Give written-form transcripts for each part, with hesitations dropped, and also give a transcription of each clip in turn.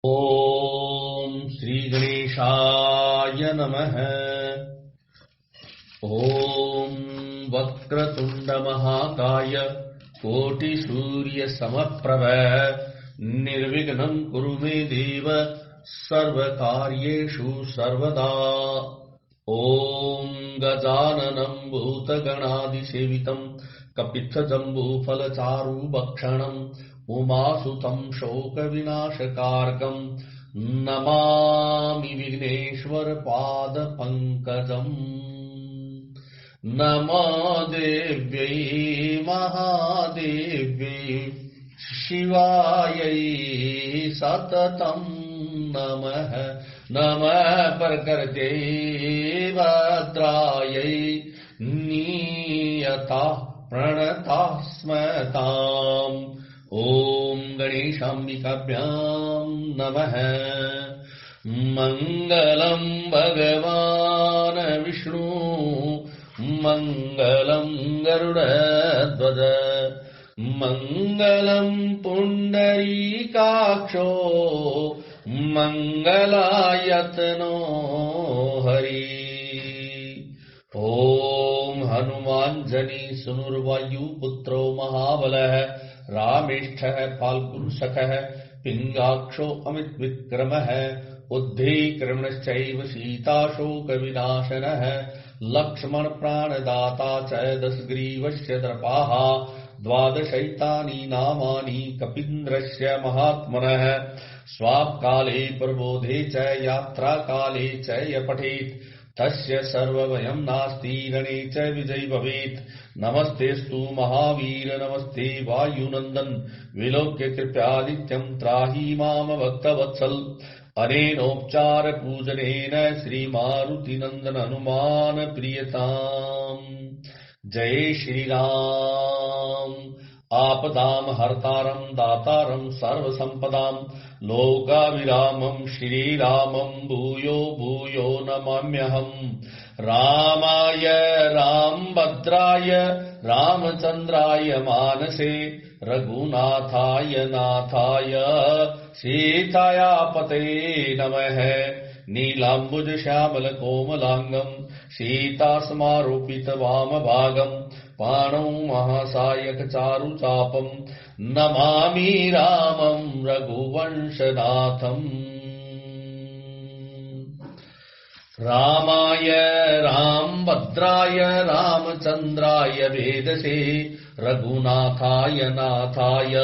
ओम श्री गणेशाय नमः। ओम वक्रतुंड महाकाय कोटि सूर्य समप्रभ निर्विघ्नं कुरु मे देव सर्वकार्येषु सर्वदा। ओम गजाननं भूतगणादिसेवितं कपित्थजम्बूफलचारुभक्षणम् उमासुतं शोकविनाशकारकं नमामि विघ्नेश्वर पादपङ्कजम्। नमो देव्यै महादेव्यै शिवायै सततं नमः। नमः प्रकृत्यै भद्रायै नियता प्रणता स्मताम्। ओम गणेशाम्बिकाभ्यां नमः। मंगलं भगवान् विष्णु मंगलं गरुडध्वज मंगलं पुंडरीकाक्षो मंगलायतनो हरि। ओम हनुमाञ्जनी सुनुर्वायु पुत्रो महाबलः रामेष्ठः फाल्गुनसखः पिङ्गाक्षो अमित विक्रमः उद्धीकृष्णश्चैव सीताशोकविनाशनः लक्ष्मण प्राणदाता च दशग्रीवस्य दर्पाः द्वादशैतानि नामानि कपीन्द्रस्य महात्मनः। स्वापकाले प्रबोधे च यात्राकाले च य पठेत् तस्य सर्वभयं नास्ति रणे च विजयी भवेत्। नमस्तेस्तु महावीर नमस्ते वायुनंदन विलोक्य कृपयादित्यं त्राहि माम भक्तवत्सल। अनेनोपचार पूजनेन श्री मारुति नंदन हनुमान प्रियताम्। जय श्री राम। आपदाम हर्तारं दातारं सर्वसंपदां लोकाभिरामं श्रीरामं भूयो भूयो नमाम्यहम्। रामाय रामभद्राय रामचन्द्राय मानसे रघुनाथाय नाथाय सीताया पते नमः। नीलाम्बुज श्यामल कोमलांगं सीतासमारोपित वामभागं पाणौ महासायक चारुचापं नमामि रामं रघुवंशनाथम्। रामाय रामभद्राय रामचन्द्राय वेदसे रघुनाथाय नाथाय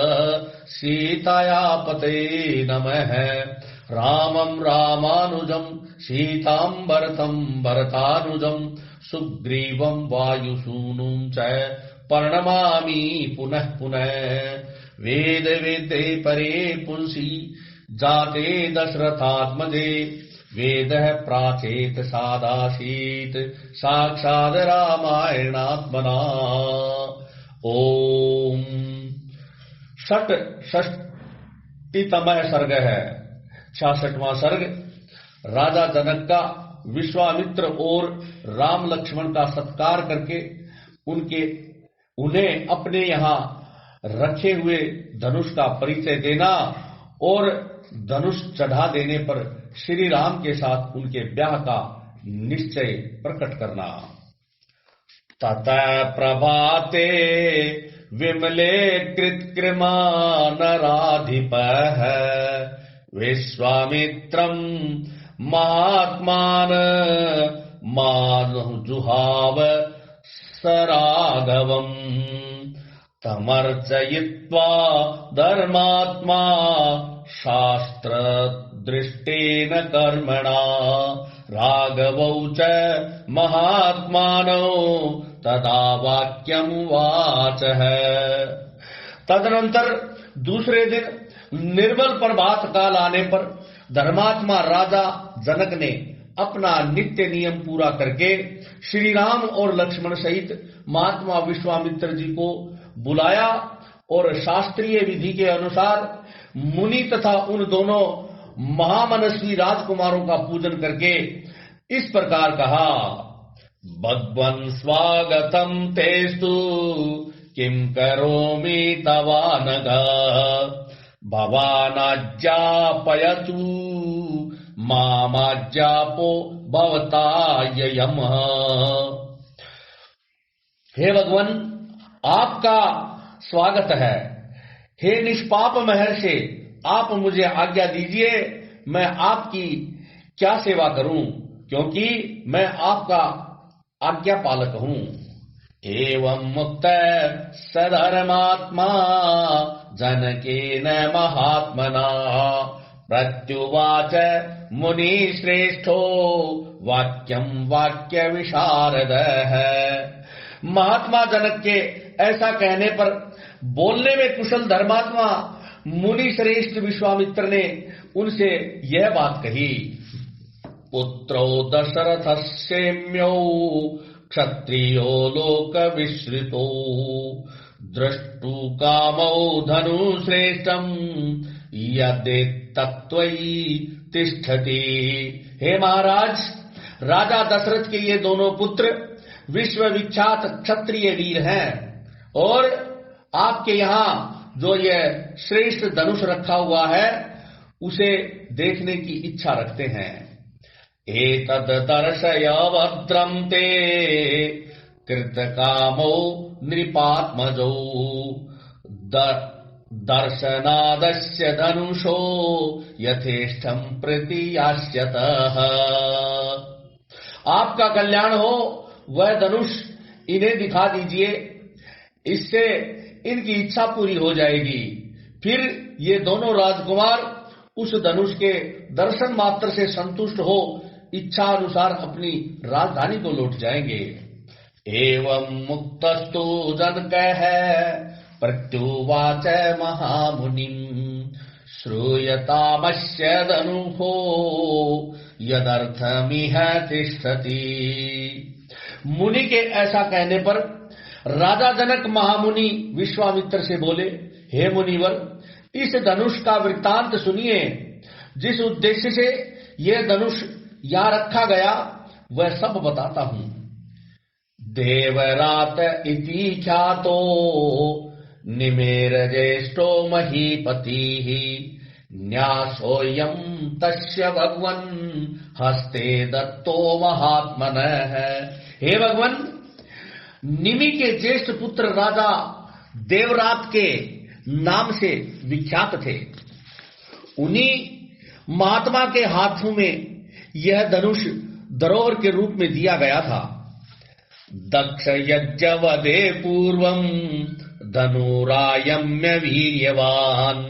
सीताया पते नमः। रामं रामानुजं सीतां भरतं भरतानुजं सुग्रीवं वायुसूनुं च प्रणमामि पुनः पुनः। वेद वेदे परे पुंसि जाते दशरथात्मजे वेदः प्राचेत सादासीत् साक्षात् रामायणात्मना। ओम षष्टितमः सर्ग है 66वां सर्ग। राजा जनक का विश्वामित्र और राम लक्ष्मण का सत्कार करके उन्हें अपने यहाँ रखे हुए धनुष का परिचय देना और धनुष चढ़ा देने पर श्री राम के साथ उनके ब्याह का निश्चय प्रकट करना। ततः प्रभाते विमले कृत्कृमा नराधिपः विश्वामित्रं महात्मान मानुजुहाव सराघवम्। तमर्चयित्वा धर्मात्मा शास्त्र दृष्टेन कर्मणा राघवौ च महात्मानो तदा वाक्यमुवाचः। तदनंतर दूसरे दिन निर्मल प्रभात काल आने पर धर्मात्मा राजा जनक ने अपना नित्य नियम पूरा करके श्री राम और लक्ष्मण सहित महात्मा विश्वामित्र जी को बुलाया और शास्त्रीय विधि के अनुसार मुनि तथा उन दोनों महामनस्वी राजकुमारों का पूजन करके इस प्रकार कहा। भगवन् स्वागतं तेस्तु किं करोमि तवानघ भवानाज्ञापयतु मामाज्ञापो भवताययम्। हे भगवान, आपका स्वागत है। हे निष्पाप महर्षि, आप मुझे आज्ञा दीजिए, मैं आपकी क्या सेवा करूं, क्योंकि मैं आपका आज्ञा पालक हूं। एवं मुक्त सधर्मात्मा जनकेन महात्मना प्रत्युवाच मुनि श्रेष्ठो वाक्यम वाक्य विशारदः। महात्मा जनक के ऐसा कहने पर बोलने में कुशल धर्मात्मा मुनि श्रेष्ठ विश्वामित्र ने उनसे यह बात कही। पुत्रो दशरथस्येम्यो क्षत्रियो लोक विश्रितो द्रष्टु कामौ धनु श्रेष्ठम यदि तत्त्वयि तिष्ठति। हे महाराज, राजा दशरथ के ये दोनों पुत्र विश्व विख्यात क्षत्रिय वीर हैं और आपके यहाँ जो यह श्रेष्ठ धनुष रखा हुआ है उसे देखने की इच्छा रखते हैं। एतद् दर्शय भद्रं ते कृतकामो नृपात्मजो दर्शनादस्य धनुषो यथेष्टं प्रतियास्यतः। आपका कल्याण हो, वह धनुष इन्हें दिखा दीजिए, इससे इनकी इच्छा पूरी हो जाएगी। फिर ये दोनों राजकुमार उस धनुष के दर्शन मात्र से संतुष्ट हो इच्छा अनुसार अपनी राजधानी को लौट जाएंगे। एवं मुक्तस्तु जनकः प्रत्युवाच महामुनिम् श्रूयतामस्य धनुषो यदर्थमिह तिष्ठति। मुनि के ऐसा कहने पर राजा जनक महामुनि विश्वामित्र से बोले, हे मुनिवर, इस धनुष का वृत्तांत सुनिए। जिस उद्देश्य से यह धनुष यहाँ रखा गया वह सब बताता हूँ। देवरात इति ख्यातो निमेर ज्येष्ठो महीपतिः न्यासोऽयं तस्य भगवन् हस्ते दत्तो महात्मनः। हे भगवान, निमि के ज्येष्ठ पुत्र राजा देवरात के नाम से विख्यात थे। उन्हीं महात्मा के हाथों में यह धनुष धरोहर के रूप में दिया गया था। दक्ष यज्ञवदे पूर्वं धनुरायम्य वीर्यवान्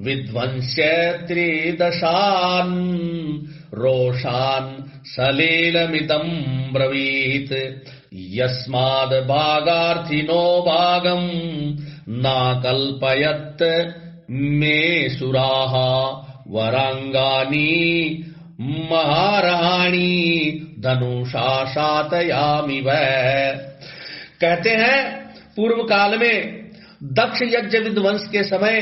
विध्वंस्य त्रिदशान् रोषान् सलीलमिदं ब्रवीत् यस्माद् भागार्थिनो भागं नाकल्पयत् मे सुराः वरांगानी महाराणी धनुषा शातयामि वै। कहते हैं, पूर्व काल में दक्ष यज्ञ विध्वंस के समय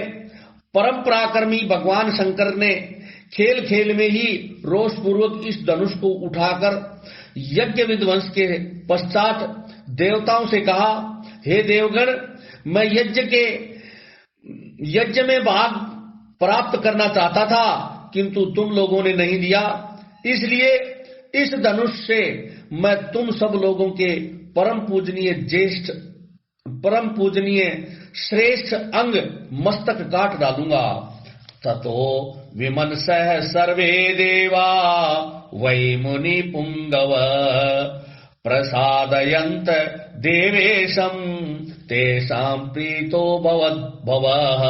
परम पराक्रमी भगवान शंकर ने खेल खेल में ही रोष पूर्वक इस धनुष को उठाकर यज्ञ विध्वंस के पश्चात देवताओं से कहा, हे देवगण, मैं यज्ञ में भाग प्राप्त करना चाहता था, किंतु तुम लोगों ने नहीं दिया। इसलिए इस धनुष से मैं तुम सब लोगों के परम पूजनीय श्रेष्ठ अंग मस्तक काट डालूंगा। ततो विमनसः सर्वे देवा वै मुनि पुंगव प्रसादयन्त देवेशम तेषां प्रीतो भवः।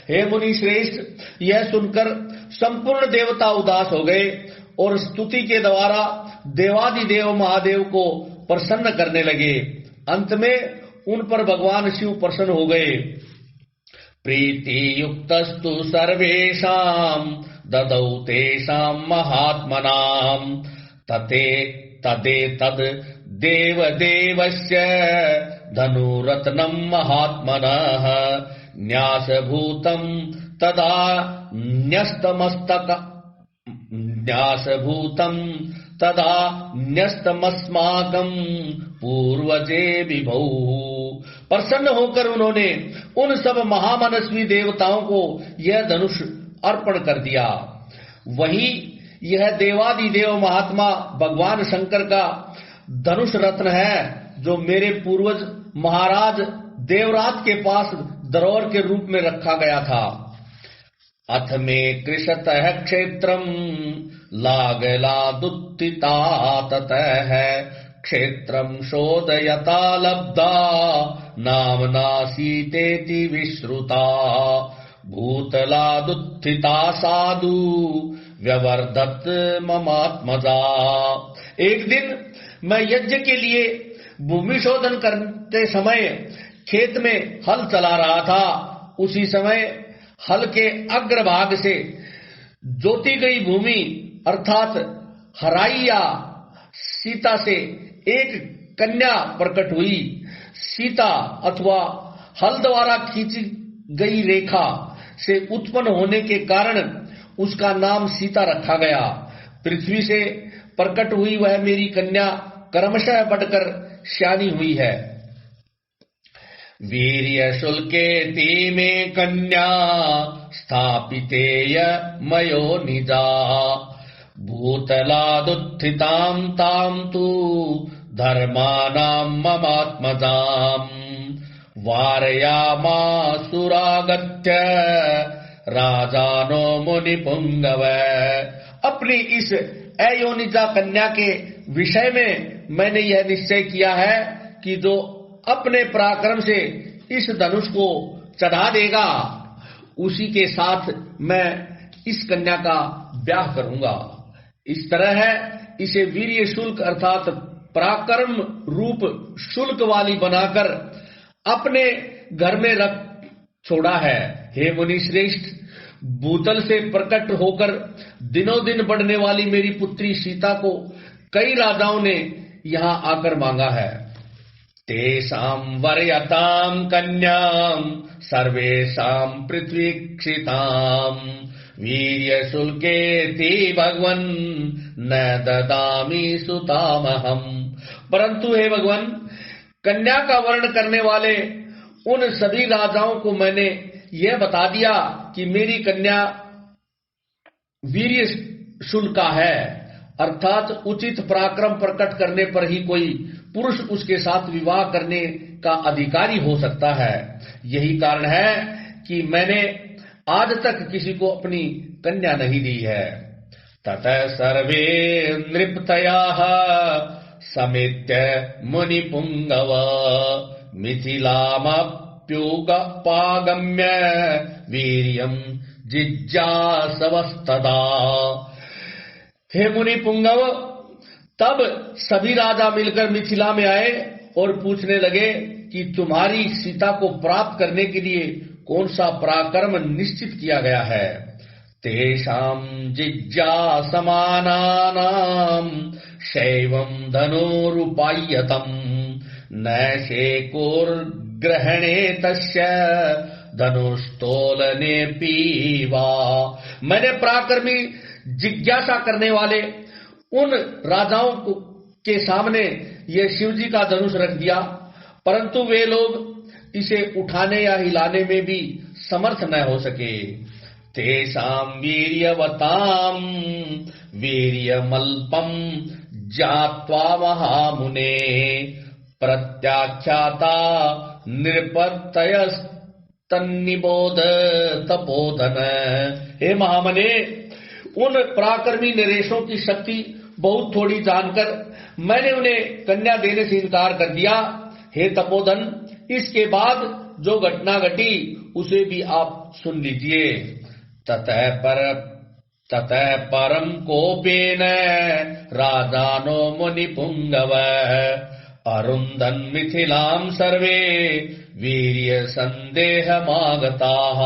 हे मुनि श्रेष्ठ, यह सुनकर संपूर्ण देवता उदास हो गए और स्तुति के द्वारा देवादिदेव महादेव को प्रसन्न करने लगे। अंत में उन पर भगवान शिव प्रसन्न हो गए। प्रीति युक्तस्तु सर्वेषां ददौ तेषां महात्मनां तदेतद् देवदेवस्य धनुरत्नं महात्मनः न्यासभूतं तदा न्यस्तमस्माकं पूर्वजे विभौ। प्रसन्न होकर उन्होंने उन सब महामनस्वी देवताओं को यह धनुष अर्पण कर दिया। वही यह देवादिदेव महात्मा भगवान शंकर का धनुष रत्न है, जो मेरे पूर्वज महाराज देवराज के पास धरोहर के रूप में रखा गया था। अथ में कृशतः क्षेत्रम लागलादुत्थिता ततः क्षेत्रम शोधयता लब्धा नामना सीतेति विश्रुता भूतलादुत्थिता साधु व्यवर्धत ममात्मजा। एक दिन मैं यज्ञ के लिए भूमि शोधन करते समय खेत में हल चला रहा था। उसी समय हल के अग्रभाग से जोती गई भूमि अर्थात हराई या सीता से एक कन्या प्रकट हुई। सीता अथवा हल द्वारा खींची गई रेखा से उत्पन्न होने के कारण उसका नाम सीता रखा गया। पृथ्वी से प्रकट हुई वह मेरी कन्या क्रमशः बढ़कर श्यानी हुई है। वीर्य शुल्केति में कन्या स्थापितेय मयो निजा भूतलादुत्थितां तां तु धर्माणां ममात्मजाम् वारयामासुरागत्य राजानो मुनिपुंगव। अपनी इस अयोनिजा कन्या के विषय में मैंने यह निश्चय किया है कि जो अपने पराक्रम से इस धनुष को चढ़ा देगा, उसी के साथ मैं इस कन्या का ब्याह करूंगा। इस तरह है इसे वीर्य शुल्क अर्थात पराक्रम रूप शुल्क वाली बनाकर अपने घर में रख छोड़ा है। हे मुनि श्रेष्ठ, भूतल से प्रकट होकर दिनों दिन बढ़ने वाली मेरी पुत्री सीता को कई राजाओं ने यहाँ आकर मांगा है। तेषां वरयतां कन्यां सर्वेषां पृथ्वीक्षितां वीर्य शुल्केति भगवन् न ददामि सुतामहं। परंतु हे भगवान, कन्या का वर्ण करने वाले उन सभी राजाओं को मैंने यह बता दिया कि मेरी कन्या वीर्य शुल्का है, अर्थात उचित पराक्रम प्रकट करने पर ही कोई पुरुष उसके साथ विवाह करने का अधिकारी हो सकता है। यही कारण है कि मैंने आज तक किसी को अपनी कन्या नहीं दी है। ततः सर्वे नृपतयाः समेत्य मुनिपुंगव मिथिलामप्युपगम्य वीर्यं जिज्ञासवस्तदा। हे मुनि पुंगव, तब सभी राजा मिलकर मिथिला में आए और पूछने लगे कि तुम्हारी सीता को प्राप्त करने के लिए कौन सा पराक्रम निश्चित किया गया है। तेषां जिज्ञासमानानां शैवं धनुरुपायतं न शेकोर्ग्रहणे तस्य धनुस्तोलनेऽपि वा। मैंने पराक्रमी जिज्ञासा करने वाले उन राजाओं के सामने ये शिवजी का धनुष रख दिया, परंतु वे लोग इसे उठाने या हिलाने में भी समर्थ न हो सके। तेषां वीर्यवतां वीर्यमल्पं ज्ञात्वा महामुने प्रत्याख्याता नृपतयस्तन्निबोध तपोधन। हे महामने, उन पराक्रमी नरेशों की शक्ति बहुत थोड़ी जानकर मैंने उन्हें कन्या देने से इनकार कर दिया। हे तपोधन, इसके बाद जो घटना घटी उसे भी आप सुन लीजिए। ततः परम कोपेन राजानो मुनिपुंगव अरुंधन मिथिलां सर्वे वीर्य संदेहमागताः।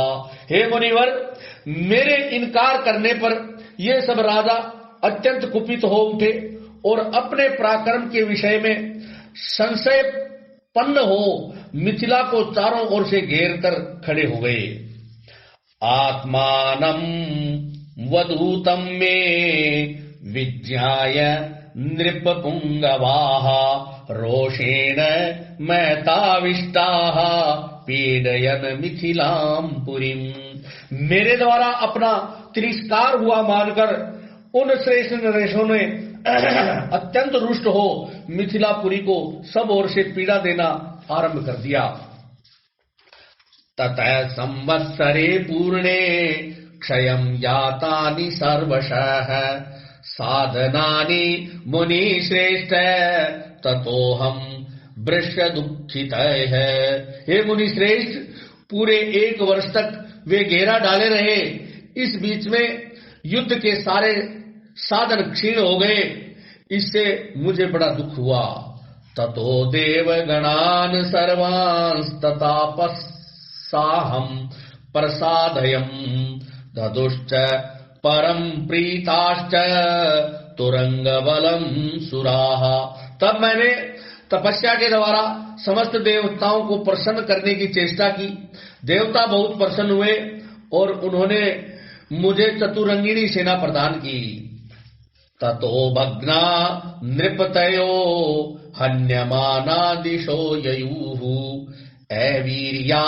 हे मुनिवर, मेरे इनकार करने पर ये सब राजा अत्यंत कुपित हो उठे और अपने पराक्रम के विषय में संशय पन्न हो मिथिला को चारों ओर से घेर कर खड़े हो गए। आत्मानं वधूतं मे विज्ञाय नृपपुंगवाः रोषेण मैताविष्टाः पीडयन मिथिलाम पुरीम। मेरे द्वारा अपना तिरस्कार हुआ मानकर उन श्रेष्ठ नरेशों ने अत्यंत रुष्ट हो मिथिलापुरी को सब ओर से पीड़ा देना आरंभ कर दिया। ततः संवत्सरे पूर्णे क्षयं यातानि सर्वशः साधनानि मुनि श्रेष्ठ ततोहम वृष दुखित है। हे मुनि श्रेष्ठ, पूरे 1 वर्ष तक वे घेरा डाले रहे। इस बीच में युद्ध के सारे साधन क्षीण हो गए। इससे मुझे बड़ा दुख हुआ। ततो देव गणान सर्वांस्ततापस्साहं प्रसादयम् ददुश्च परम प्रीताश्च तुरंग बलम सुराः। तब मैंने तपस्या के द्वारा समस्त देवताओं को प्रसन्न करने की चेष्टा की। देवता बहुत प्रसन्न हुए और उन्होंने मुझे चतुरंगिणी सेना प्रदान की। ततो भग्ना नृपतयो हन्यमाना दिशो ययुः अवीर्या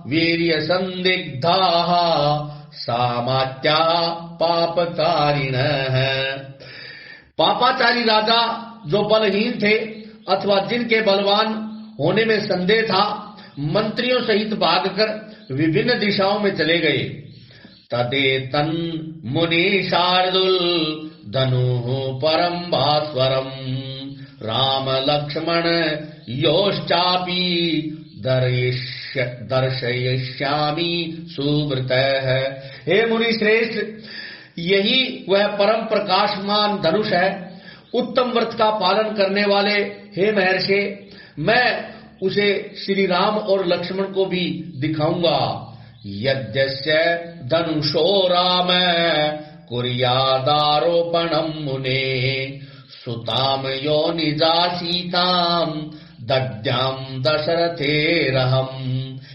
वीर्य संदिग्धाः सामात्या पापकारिणः। पापाचारी राजा जो बलहीन थे अथवा जिनके बलवान होने में संदेह था, मंत्रियों सहित भागकर विभिन्न दिशाओं में चले गए। तदेतन मुनि शार्दुल धनु परम भास्वरम राम लक्ष्मण योश्चापि दर्शयिष्यामि सुव्रत है। हे मुनि श्रेष्ठ, यही वह परम प्रकाशमान धनुष है, उत्तम व्रत का पालन करने वाले हे महर्षि, मैं उसे श्री राम और लक्ष्मण को भी दिखाऊंगा। यद्यस्य धनुषो राम कुर्यादारोपणम मुने सुताम योनिजा सीताम दद्याम दशरथेरहम।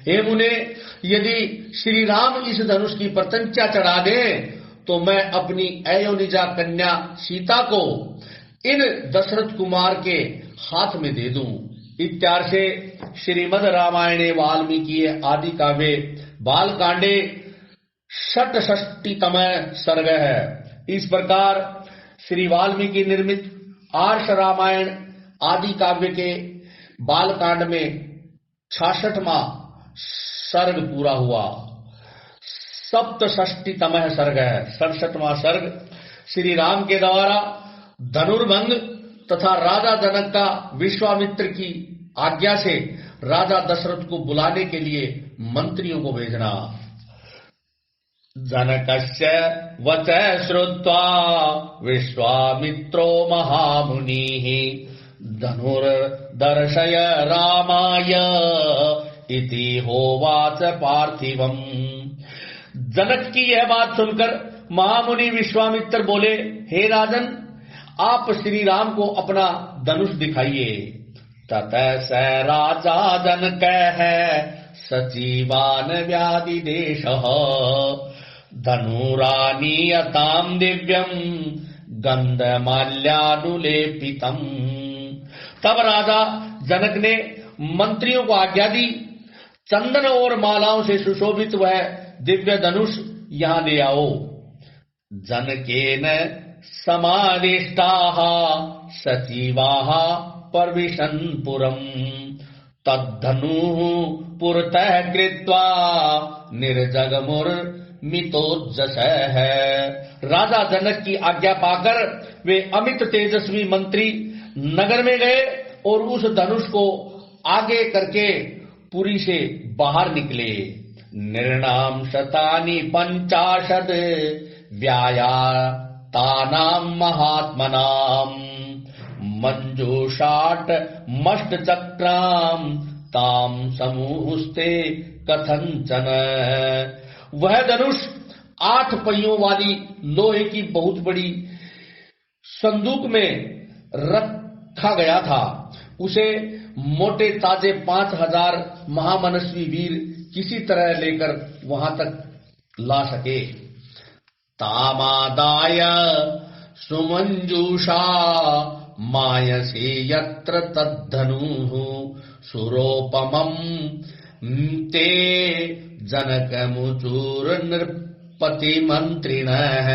हे मुने, यदि श्री राम इस धनुष की प्रत्यंचा चढ़ा दे तो मैं अपनी अयोनिजा कन्या सीता को इन दशरथ कुमार के हाथ में दे दूं। इत्यार्षे श्रीमद् रामायणे वाल्मीकि आदि काव्ये बालकांडे 66तम सर्ग है। इस प्रकार श्री वाल्मीकि निर्मित आर्ष रामायण आदि काव्य के बालकांड में 66वां सर्ग पूरा हुआ। सप्तषष्टितम सर्ग है। 67वां सर्ग श्री राम के द्वारा धनुर्भंग तथा राजा जनक का विश्वामित्र की आज्ञा से राजा दशरथ को बुलाने के लिए मंत्रियों को भेजना। जनकस्य वचः श्रुत्वा विश्वामित्रो महामुनिः धनुर्दर्शय रामाय इति होवाच पार्थिवम्। जनक की यह बात सुनकर महामुनि विश्वामित्र बोले, हे राजन, आप श्री राम को अपना धनुष दिखाइए। ततः स राजा जनकः सचिवान व्यादिदेशः धनुरानीयताम् दिव्यम् गंधमाल्यानुलेपितम्। तब राजा जनक ने मंत्रियों को आज्ञा दी, चंदन और मालाओं से सुशोभित वह दिव्य धनुष यहाँ ले आओ। जनकेन समादिष्टाः सचिवाः परविशन् पुरम् तद्धनुः पुरतः कृत्वा निर्जगमुर्मितोज्जसः। राजा जनक की आज्ञा पाकर वे अमित तेजस्वी मंत्री नगर में गए और उस धनुष को आगे करके पुरी से बाहर निकले। निर्णाम शतानि 50 व्यायातानां महात्मनां मंजूषाट मष्ट चक्राम ताम समूहस्ते कथंचन। वह धनुष 8 पहियों वाली लोहे की बहुत बड़ी संदूक में रखा गया था। उसे मोटे ताजे 5000 महामनस्वी वीर किसी तरह लेकर वहां तक ला सके। तामादाय सुमंजूषा मायसे यत्र तद्धनुः सुरोपमं ते जनकमुचूर नृपति मंत्रिणः।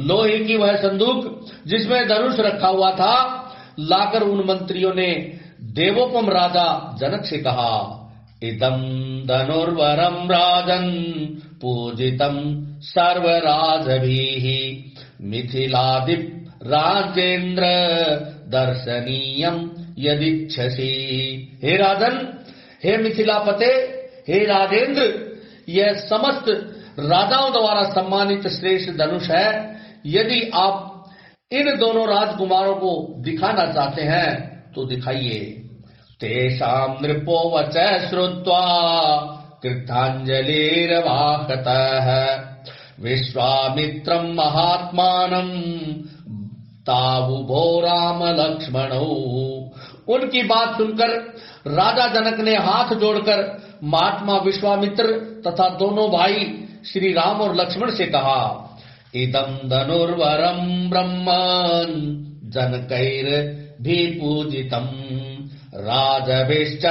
लोहे की वह संदूक जिसमें धनुष रखा हुआ था लाकर उन मंत्रियों ने देवोपम राजा जनक से कहा, इदं धनुर्वरं राजन् पूजितं सर्वराजभिः मिथिलादिप राजेंद्र दर्शनीयम यदिच्छसि। हे राजन, हे मिथिलापते, हे राजेंद्र, यह समस्त राजाओं द्वारा सम्मानित श्रेष्ठ धनुष है। यदि आप इन दोनों राजकुमारों को दिखाना चाहते हैं तो दिखाइए। तेषां नृपो वचः श्रुत्वा कृतांजलिर्वाहतः विश्वामित्रं महात्मानं तावुभो राम लक्ष्मणौ। उनकी बात सुनकर राजा जनक ने हाथ जोड़कर महात्मा विश्वामित्र तथा दोनों भाई श्री राम और लक्ष्मण से कहा, इदं धनुर्वरं ब्रह्मन् जनकैर्भि पूजितं राजभिश्च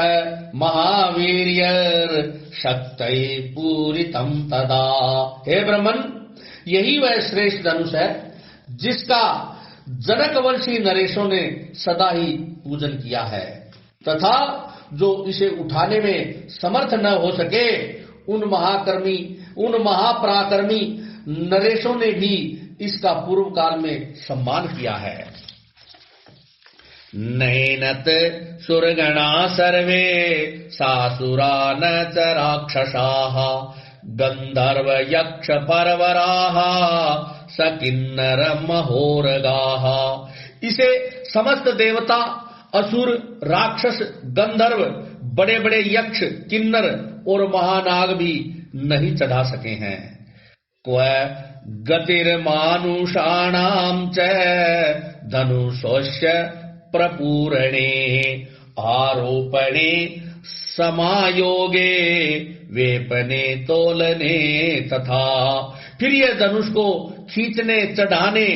महावीर्यर शक्तै पूरितं तदा। हे ब्रह्मन, यही वह श्रेष्ठ धनुष है जिसका जनक वंशी नरेशों ने सदा ही पूजन किया है, तथा जो इसे उठाने में समर्थ न हो सके उन महापराक्रमी नरेशों ने भी इसका पूर्व काल में सम्मान किया है। नैनत सुरगणा सर्वे सासुरा न च राक्षसाः गंधर्व यक्ष परवराः सकिन्नर महोरगाः। इसे समस्त देवता, असुर, राक्षस, गंधर्व, बड़े बड़े यक्ष, किन्नर और महानाग भी नहीं चढ़ा सके हैं। क्व गतिर्मानुषाणां च धनुषोस्य प्रपूरणे आरोपणे समायोगे वेपने तोलने तथा। फिर यह धनुष को खींचने, चढ़ाने,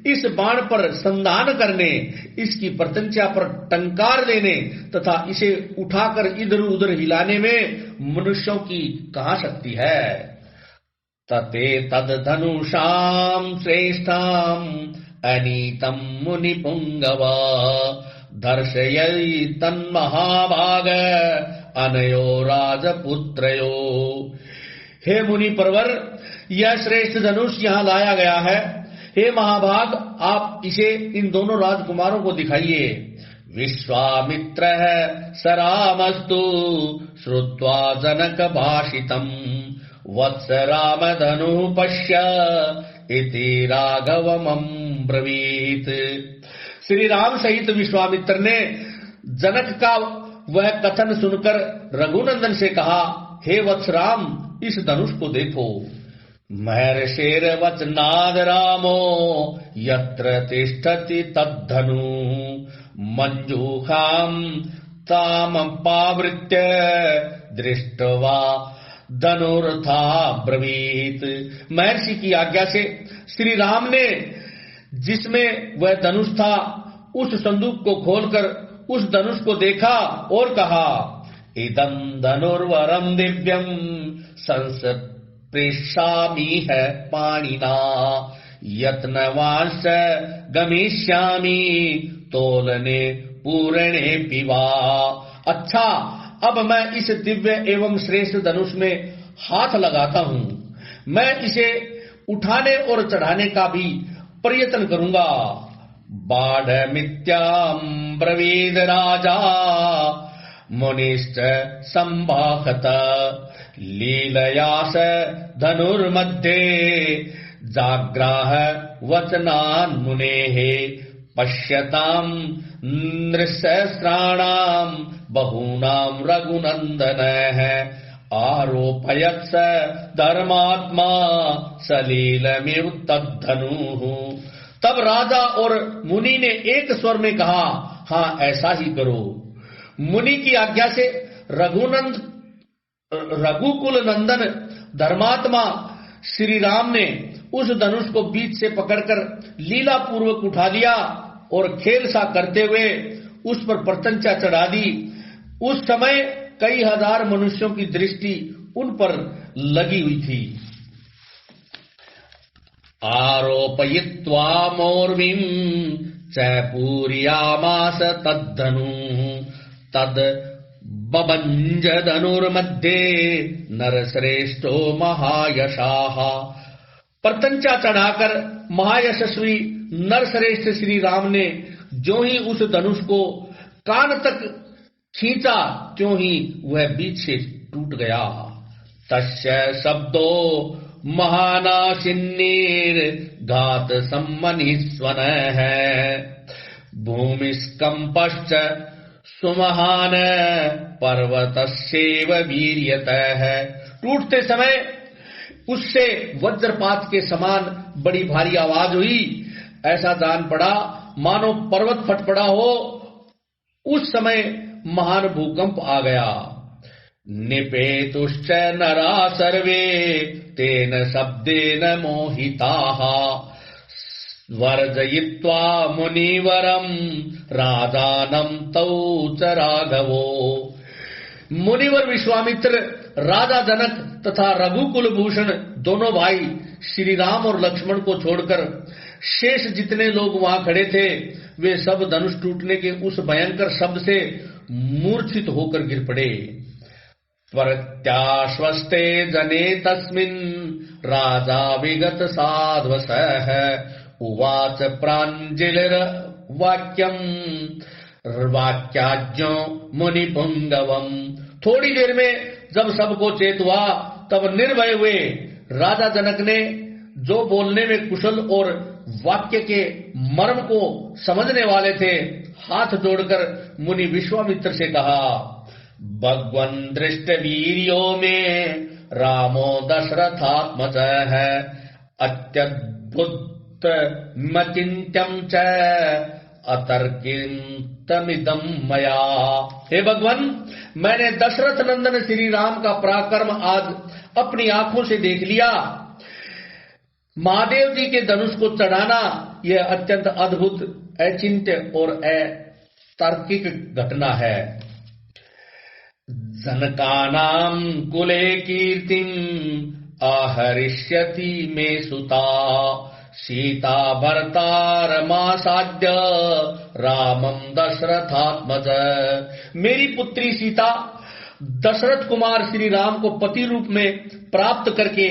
इस बाण पर संधान करने, इसकी प्रत्यंचा पर टंकार देने तथा इसे उठाकर इधर उधर हिलाने में मनुष्यों की कहाँ शक्ति है। तते तद धनुषां श्रेष्ठां अनीतं मुनिपुंगव दर्शयति तन्महाभाग अनयो राजपुत्रयो। हे मुनि परवर, यह श्रेष्ठ धनुष यहाँ लाया गया है। हे महाभाग, आप इसे इन दोनों राजकुमारों को दिखाइए। विश्वामित्रः स रामस्तु श्रुत्वा जनक भाषितम् वत्स राम धनु पश्य इति राघवमं ब्रवीत। श्री राम सहित विश्वामित्र ने जनक का वह कथन सुनकर रघुनंदन से कहा, हे वत्स राम, इस धनुष को देखो। महर्षेर वचनाद रामो यत्र तिष्ठति तद्धनु मंजूखां ताम पावृत्य दृष्ट्वा धनुर्था ब्रवीत। महर्षि की आज्ञा से श्री राम ने जिसमें वह धनुष था उस संदूक को खोलकर उस धनुष को देखा और कहा, इदं धनुर्वरं दिव्यं संस्पृशामि है पाणिना यत्नवांश गमिष्यामि तोलने पूरणे पिवा। अच्छा, अब मैं इस दिव्य एवं श्रेष्ठ धनुष में हाथ लगाता हूँ। मैं इसे उठाने और चढ़ाने का भी प्रयत्न करूंगा। बाढ़ मित्याम ब्रवीद राजा मुनिश्च संभाषत लीलयास धनुर्मध्ये जाग्राह वचनान् मुनेः पश्यताम् नृसहस्राणां बहूनां रघुनन्दनः आरोपयत्स धर्मात्मा सलीलमिव तद्धनुः। तब राजा और मुनि ने एक स्वर में कहा, हाँ, ऐसा ही करो। मुनि की आज्ञा से रघुकुल नंदन धर्मात्मा श्री राम ने उस धनुष को बीच से पकड़कर लीला पूर्वक उठा लिया और खेल सा करते हुए उस पर प्रत्यंचा चढ़ा दी। उस समय कई हजार मनुष्यों की दृष्टि उन पर लगी हुई थी। आरोपयित्वा मोर्वीं च पूरयामास तद्धनु तद बभंज धनुर्मध्ये नरश्रेष्ठो महायशाः। प्रत्यंचा चढ़ाकर महायशस्वी नरश्रेष्ठ श्री राम ने जो ही उस धनुष को कान तक खींचा त्यों ही वह बीच से टूट गया। तस्य शब्दो महानाशिन्नीर घात सम्मनिस्वन है भूमिस्कंपश्च सुमहान पर्वतस्यैव वीर्यतः। टूटते समय उससे वज्रपात के समान बड़ी भारी आवाज हुई। ऐसा जान पड़ा मानो पर्वत फट पड़ा हो। उस समय महान भूकंप आ गया। निपेतुश्च नरा सर्वे तेन शब्देन मोहिताः वर्जयित्वा मुनिवरं राजानं तौ च राघवो। मुनिवर विश्वामित्र, राजा जनक तथा रघुकुल भूषण दोनों भाई श्री राम और लक्ष्मण को छोड़कर शेष जितने लोग वहां खड़े थे वे सब धनुष टूटने के उस भयंकर शब्द से मूर्छित होकर गिर पड़े। प्रत्याश्वस्ते जने तस्मिन् राजा विगत साध्वसः उवाच प्राञ्जलिर् वाक्यम् वाक्याज्ञो मुनिपुंगवम्। थोड़ी देर में जब सबको चेत हुआ तब निर्भय हुए राजा जनक ने जो बोलने में कुशल और वाक्य के मर्म को समझने वाले थे हाथ जोड़कर मुनि विश्वामित्र से कहा, भगवन् दृष्ट वीर्यो में रामो दशरथात्मजः है अत्यद्भुत मचिन्त्यं च अतर्कितमिदं मया। हे भगवान, मैंने दशरथ नंदन श्री राम का पराक्रम आज अपनी आंखों से देख लिया। महादेव जी के धनुष को चढ़ाना यह अत्यंत अद्भुत, अचिंत्य और अतार्किक घटना है। जनकानां कुले कीर्तिं आहरिष्यति मे सुता सीता भर्तारमासाद्य रामं दशरथात्मज। मेरी पुत्री सीता दशरथ कुमार श्री राम को पति रूप में प्राप्त करके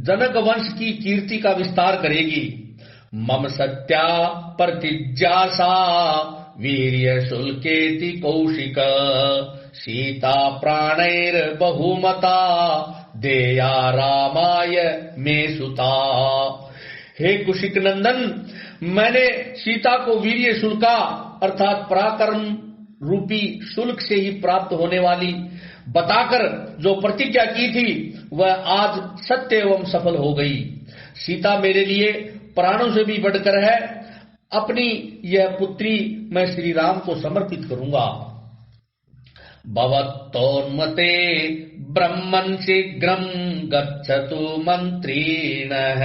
जनक वंश की कीर्ति का विस्तार करेगी। मम सत्या प्रतिज्ञा सा वीर्य शुल्केति कौशिक सीता प्राणैर बहुमता देया रामाय मे सुता। हे कुशिक नंदन, मैंने सीता को वीर्य शुल्का अर्थात पराक्रम रूपी शुल्क से ही प्राप्त होने वाली बताकर जो प्रतिज्ञा की थी वह आज सत्य एवं सफल हो गई। सीता मेरे लिए प्राणों से भी बढ़कर है। अपनी यह पुत्री मैं श्री राम को समर्पित करूंगा। भवतोन्मते ब्रह्मन् शीघ्रं गच्छतु मंत्रिणः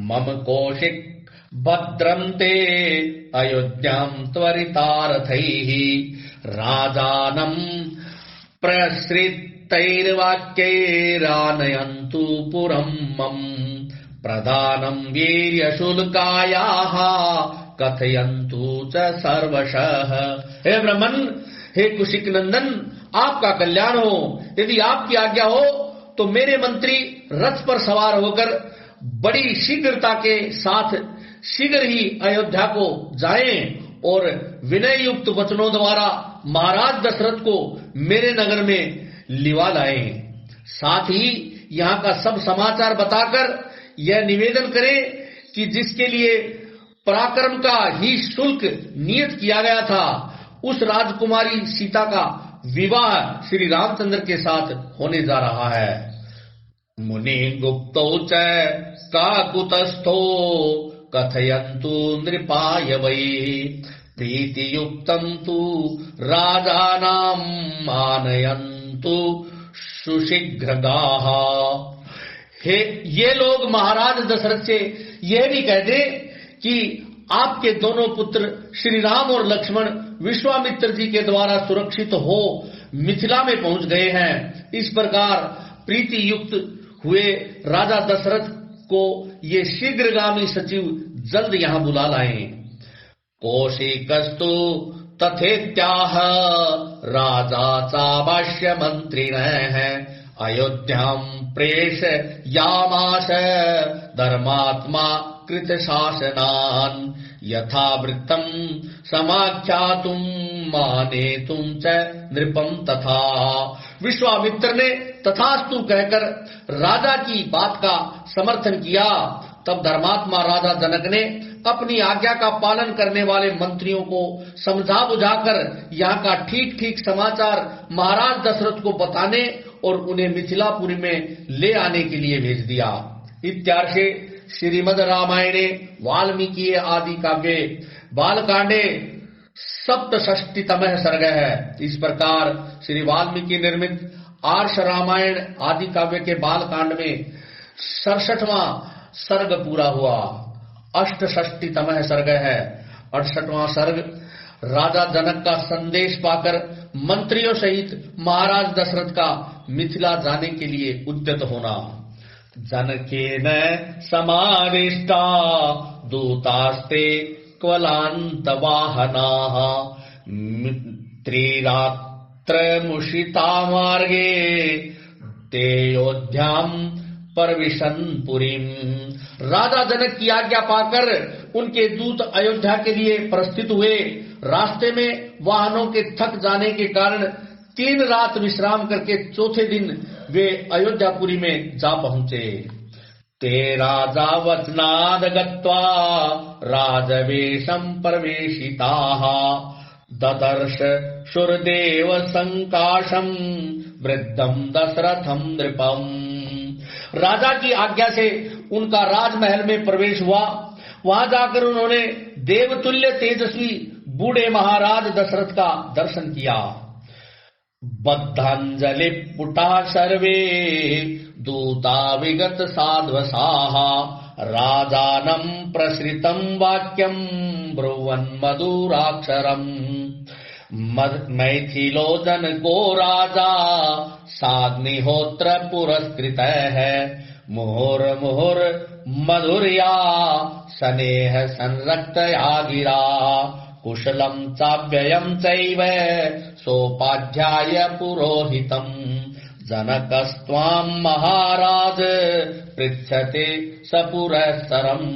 मम कौशिक भद्रं ते अयोध्यां त्वरितारथैः राजानं प्रसृतैर्वाक्यैरानयन्तु पुरं मम प्रदानं वीर्यशुल्कायाः कथयन्तु च सर्वशः। हे ब्रह्मन्, हे कुशिक नंदन, आपका कल्याण हो। यदि आपकी आज्ञा हो तो मेरे मंत्री रथ पर सवार होकर बड़ी शीघ्रता के साथ शीघ्र ही अयोध्या को जाएं और विनय युक्त वचनों द्वारा महाराज दशरथ को मेरे नगर में लिवा लाएं। साथ ही यहाँ का सब समाचार बताकर यह निवेदन करें कि जिसके लिए पराक्रम का ही शुल्क नियत किया गया था उस राजकुमारी सीता का विवाह श्री रामचंद्र के साथ होने जा रहा है। मुनि गुप्तो च काकुतस्थो कथयन्तु नृपाय वै प्रीतियुक्तं तु राजानां आनयन्तु सुशीघ्रगाः। हे ये लोग महाराज दशरथ से यह भी कह दे कि आपके दोनों पुत्र श्री राम और लक्ष्मण विश्वामित्र जी के द्वारा सुरक्षित हो मिथिला में पहुंच गए हैं। इस प्रकार प्रीति युक्त हुए राजा दशरथ को ये शीघ्रगामी सचिव जल्द यहाँ बुला लाए। कौशिकस्तु तथेत्याह राजा चावाश्य मंत्रिणः अयोध्यां प्रेषयामास धर्मात्मा कृत शासनान् यथावृत्तं समाख्यातुं मानेतुं च नृपं तथा। विश्वामित्र ने तथास्तु कहकर राजा की बात का समर्थन किया। तब धर्मात्मा राजा जनक ने अपनी आज्ञा का पालन करने वाले मंत्रियों को समझा बुझाकर यहाँ का ठीक ठीक समाचार महाराज दशरथ को बताने और उन्हें मिथिलापुरी में ले आने के लिए भेज दिया। इत्यार्षे श्रीमद् रामायणे वाल्मीकि आदि काव्ये बालकांडे सप्तषष्टितमः सर्ग है। इस प्रकार श्री वाल्मीकि निर्मित आर्ष रामायण आदि काव्य के बालकांड में 67वां सर्ग पूरा हुआ। अष्टषष्टितमः सर्ग है। 68वां सर्ग राजा जनक का संदेश पाकर मंत्रियों सहित महाराज दशरथ का मिथिला जाने के लिए उद्यत होना। जनकेन समाविष्टा दूतास्ते क्वलांत वाहनाः त्रिरात्रमुषिता मार्गे तेयोध्यां परविशन पुरीम। राजा जनक की आज्ञा पाकर उनके दूत अयोध्या के लिए प्रस्थित हुए। रास्ते में वाहनों के थक जाने के कारण 3 रात विश्राम करके चौथे दिन वे अयोध्यापुरी में जा पहुंचे। ते राजा वचनाद गत्वा राजवेशं प्रवेशिताः ददर्श शुरदेव संकाशं वृद्धं दशरथं नृपम्। राजा की आज्ञा से उनका राजमहल में प्रवेश हुआ। वहां जाकर उन्होंने देवतुल्य तेजस्वी बूढ़े महाराज दशरथ का दर्शन किया। बद्धांजलि पुटा सर्वे दूता विगत साध्वसाः राजानं प्रसृतं वाक्यं ब्रुवन् मधुराक्षरम्। मैथिलो जनको राजा साग्निहोत्र पुरस्कृतः मुहुर्मुहुर् मधुर्या स्नेह संरक्तया गिरा कुशलं चाव्ययं चैव सोपाध्याय पुरोहितम्। जनकस्त्वां महाराज पृच्छते सपुरस्सरम्।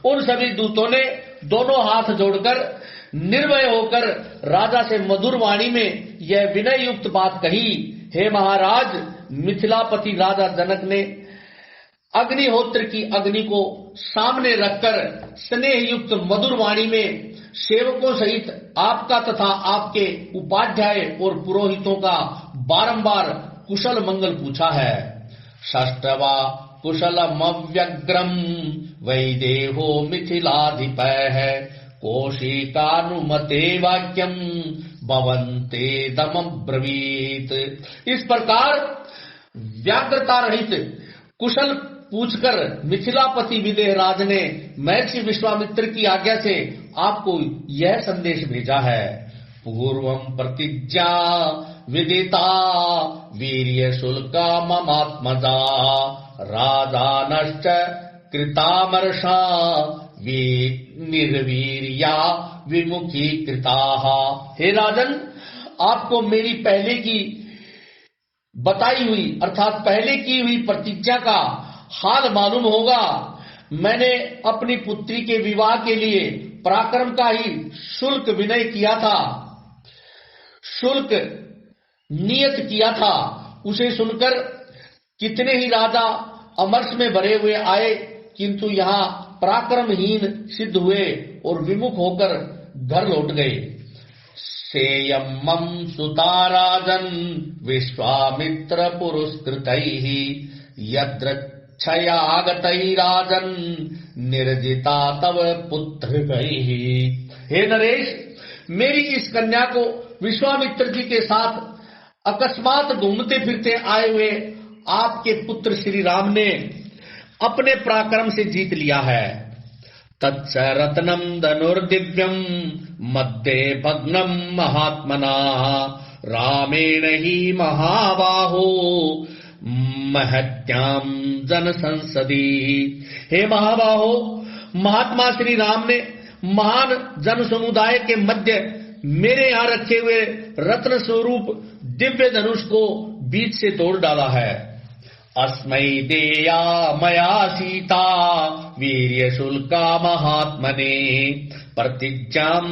उन सभी दूतों ने दोनों हाथ जोड़कर निर्भय होकर राजा से मधुर वाणी में यह विनय युक्त बात कही, हे महाराज, मिथिलापति राजा जनक ने अग्निहोत्र की अग्नि को सामने रखकर स्नेह युक्त मधुर वाणी में सेवकों सहित आपका तथा आपके उपाध्याय और पुरोहितों का बारंबार कुशल मंगल पूछा है। षष्ठवा कुशलमव्यग्रम वैदेहो मिथिलाधिपः कौशिकानुमते वाक्यम भवन्ते दमब्रवीत। इस प्रकार व्याग्रता रहित कुशल पूछकर मिथिलापति विदेहराज ने महर्षि विश्वामित्र की आज्ञा से आपको यह संदेश भेजा है। पूर्वं प्रतिज्ञा विदिता वीर्य शुल्का ममात्मजा राजानश्च कृतामर्षा निर्वीर्या विमुखी कृताः। हे राजन, आपको मेरी पहले की बताई हुई अर्थात पहले की हुई प्रतिज्ञा का हाल मालूम होगा। मैंने अपनी पुत्री के विवाह के लिए पराक्रम का ही शुल्क विनय किया था, शुल्क नियत किया था। उसे सुनकर कितने ही राजा अमर्ष में भरे हुए आए, किंतु यहाँ पराक्रमहीन सिद्ध हुए और विमुख होकर घर लौट गए। सेयम्मं सुता राजन् विश्वामित्र पुरस्कृतैः यद्रक्षयागतैः राजन् निर्जिता तव पुत्रकैः। हे नरेश, मेरी इस कन्या को विश्वामित्र जी के साथ अकस्मात घूमते फिरते आए हुए आपके पुत्र श्री राम ने अपने पराक्रम से जीत लिया है। तत्स रत्नम धनुर्दिव्यम मध्ये भग्नम महात्मना रामेण ही महाबाहो महत्याम जन संसदी। हे महाबाहो, महात्मा श्री राम ने महान जन समुदाय के मध्य मेरे यहाँ रखे हुए रत्न स्वरूप दिव्य धनुष को बीच से तोड़ डाला है। अस्मै देया मया सीता वीर्य शुल्का महात्मने प्रतिज्ञां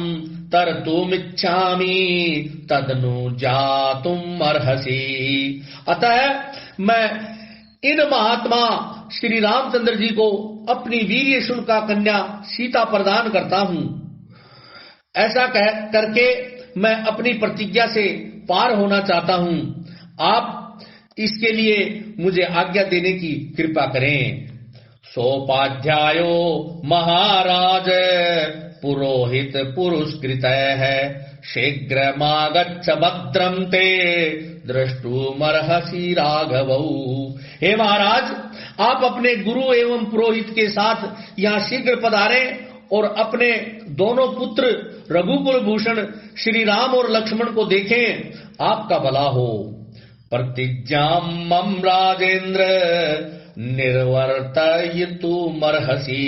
तरतुमिच्छामि तदनु जातुम अर्हसि। अतः मैं इन महात्मा श्री रामचंद्र जी को अपनी वीर्य शुल्का कन्या सीता प्रदान करता हूं। ऐसा करके मैं अपनी प्रतिज्ञा से पार होना चाहता हूं। आप इसके लिए मुझे आज्ञा देने की कृपा करें। सोपाध्यायो महाराज पुरोहित पुरस्कृत है शीघ्रमागच्छ भद्रं ते द्रष्टुमर्हसि राघवौ। हे महाराज, आप अपने गुरु एवं पुरोहित के साथ यहाँ शीघ्र पधारें और अपने दोनों पुत्र रघुकुल भूषण श्री राम और लक्ष्मण को देखें। आपका भला हो। प्रतिज्ञां मम राजेंद्र निर्वर्तयितुमर्हसि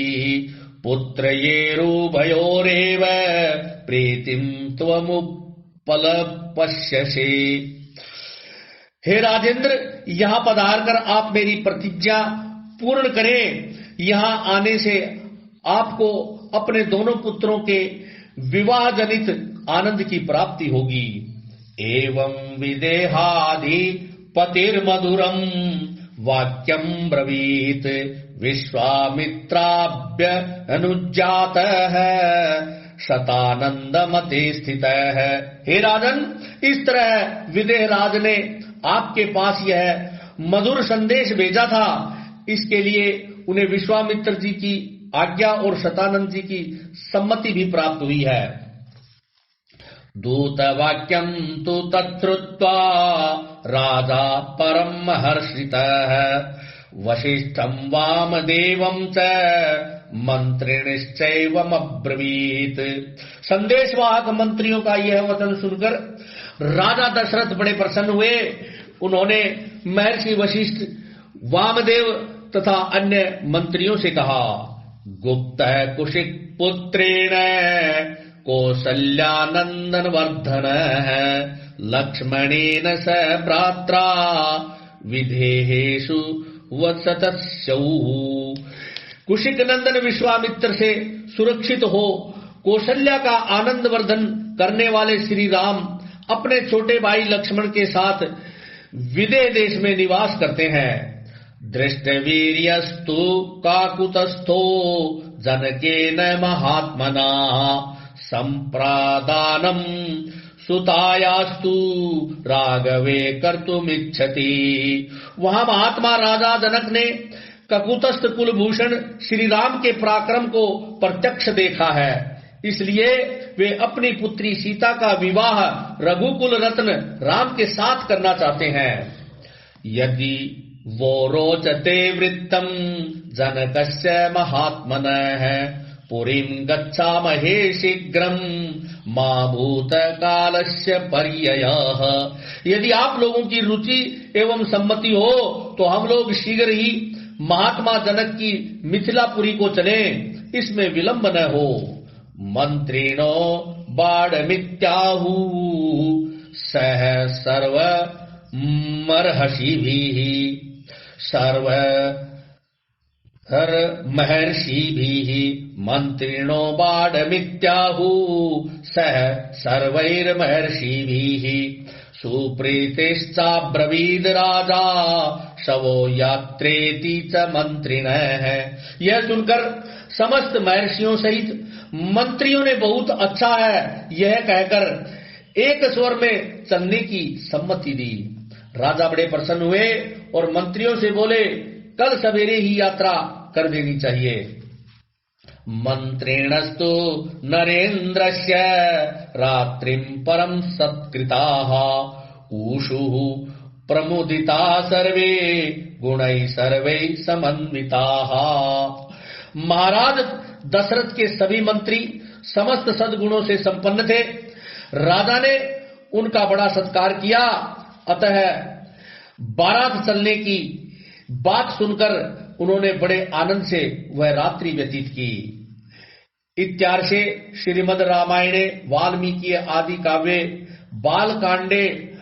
पुत्रयोरुभयोरेव प्रीतिं त्वमुपलपश्यसि। हे राजेंद्र, यहाँ पधार कर आप मेरी प्रतिज्ञा पूर्ण करें। यहाँ आने से आपको अपने दोनों पुत्रों के विवाह जनित आनंद की प्राप्ति होगी। एवं विदेहादि पतिर्मधुरम वाक्यम ब्रवीत विश्वामित्राभ्य अनुजात है शतानंदमते स्थित है। हे राजन, इस तरह विदेहराज ने आपके पास यह मधुर संदेश भेजा था। इसके लिए उन्हें विश्वामित्र जी की आज्ञा और शतानंद जी की सम्मति भी प्राप्त हुई है। दूत वाक्यम तु तत्श्रुत्वा राजा परम हर्षितः वसिष्ठं वामदेवं च मंत्रिणश्चैवमब्रवीत्। संदेशवाहक मंत्रियों का यह वचन सुनकर राजा दशरथ बड़े प्रसन्न हुए। उन्होंने महर्षि वशिष्ठ, वामदेव तथा अन्य मंत्रियों से कहा, गुप्त कुशिक पुत्रेण कौसल्यानंदन वर्धन लक्ष्मणेन स भ्रात्रा विधेहेषु वसतस्यौ। कुशिक नंदन विश्वामित्र से सुरक्षित हो कौशल्या का आनंद वर्धन करने वाले श्री राम अपने छोटे भाई लक्ष्मण के साथ विदेह देश में निवास करते हैं। दृष्टवीर्यस्तु काकुतस्थो जनकेन महात्मना संप्रादानम सुतायास्तु राघवे कर्तुमिच्छति। वहां महात्मा राजा जनक ने ककुतस्थ कुलभूषण श्री राम के पराक्रम को प्रत्यक्ष देखा है, इसलिए वे अपनी पुत्री सीता का विवाह रघुकुल रत्न राम के साथ करना चाहते हैं। यदि वो रोचते वृत्तम जनकस्य महात्मनः पुरीं गच्छामहे शीघ्रं मा भूतकालस्य पर्ययः। यदि आप लोगों की रुचि एवं सम्मति हो तो हम लोग शीघ्र ही महात्मा जनक की मिथिलापुरी को चलें, इसमें विलंब न हो। मंत्रिणो बाणमित्याहु सह सर्व मर्हषिभिः सर्व हर महर्षिभिः मंत्रिणो बाणमित्याहु सह सर्वैर्महर्षिभिः सुप्रीतिश्चाब्रवीद राजा शवो यात्रेति च मंत्रिणः। यह सुनकर समस्त महर्षियों सहित मंत्रियों ने बहुत अच्छा है यह कहकर एक स्वर में चलने की सम्मति दी। राजा बड़े प्रसन्न हुए और मंत्रियों से बोले, कल सवेरे ही यात्रा कर देनी चाहिए। मंत्रिणस्तु नरेन्द्रस्य रात्रिं परम सत्कृताः ऊषुः प्रमुदिता सर्वे गुणैः सर्वैः समन्विताः। महाराज दशरथ के सभी मंत्री समस्त सद्गुणों से संपन्न थे। राजा ने उनका बड़ा सत्कार किया। अतः बारात चलने की बात सुनकर उन्होंने बड़े आनंद से वह रात्रि व्यतीत की। इत्यार्षे श्रीमद् रामायणे वाल्मीकि आदि काव्ये बालकांडे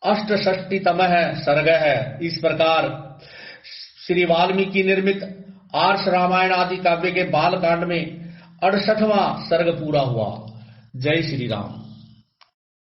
अष्टषष्टितमः सर्गः। इस प्रकार श्री वाल्मीकि निर्मित आर्ष रामायण आदि काव्य के बालकांड में 68वां सर्ग पूरा हुआ। जय श्री राम।